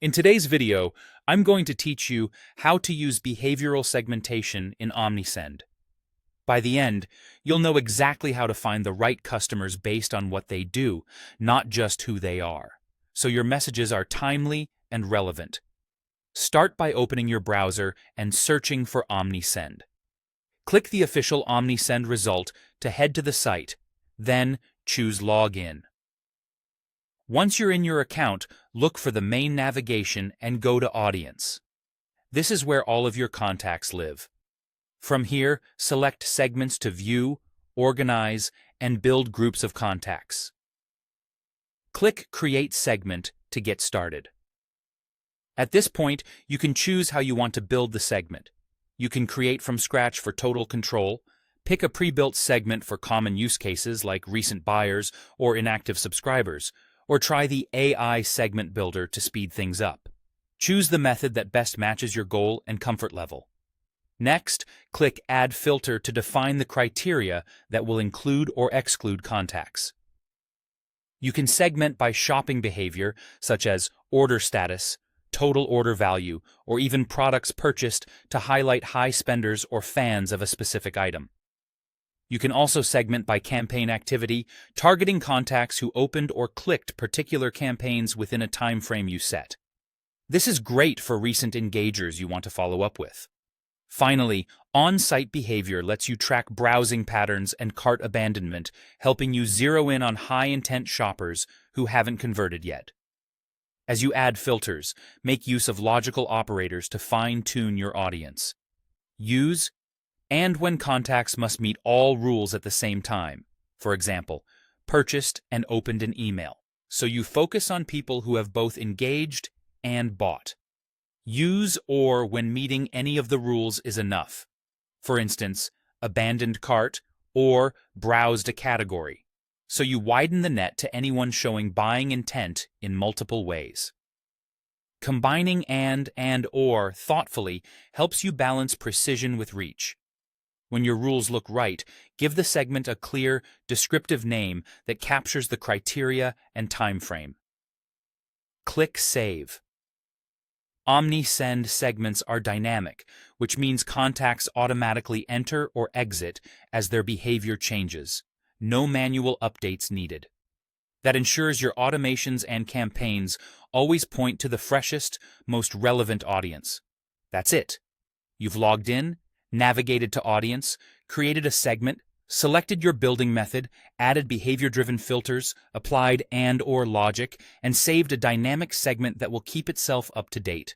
In today's video, I'm going to teach you how to use behavioral segmentation in Omnisend. By the end, you'll know exactly how to find the right customers based on what they do, not just who they are, so your messages are timely and relevant. Start by opening your browser and searching for Omnisend. Click the official Omnisend result to head to the site, then choose Login. Once you're in your account, look for the main navigation and go to Audience. This is where all of your contacts live. From here, select segments to view, organize, and build groups of contacts. Click Create Segment to get started. At this point, you can choose how you want to build the segment. You can create from scratch for total control, pick a pre-built segment for common use cases like recent buyers or inactive subscribers, or try the AI segment builder to speed things up. Choose the method that best matches your goal and comfort level. Next, click Add Filter to define the criteria that will include or exclude contacts. You can segment by shopping behavior, such as order status, total order value, or even products purchased to highlight high spenders or fans of a specific item. You can also segment by campaign activity, targeting contacts who opened or clicked particular campaigns within a time frame you set. This is great for recent engagers you want to follow up with. Finally, on-site behavior lets you track browsing patterns and cart abandonment, helping you zero in on high-intent shoppers who haven't converted yet. As you add filters, make use of logical operators to fine-tune your audience. Use and when contacts must meet all rules at the same time, for example, purchased and opened an email, so you focus on people who have both engaged and bought. Use or when meeting any of the rules is enough. For instance, abandoned cart or browsed a category, so you widen the net to anyone showing buying intent in multiple ways. Combining and/or thoughtfully helps you balance precision with reach. When your rules look right, give the segment a clear, descriptive name that captures the criteria and time frame. Click Save. Omnisend segments are dynamic, which means contacts automatically enter or exit as their behavior changes. No manual updates needed. That ensures your automations and campaigns always point to the freshest, most relevant audience. That's it. You've logged in, navigated to audience, created a segment, selected your building method, added behavior-driven filters, applied and/or logic, and saved a dynamic segment that will keep itself up to date.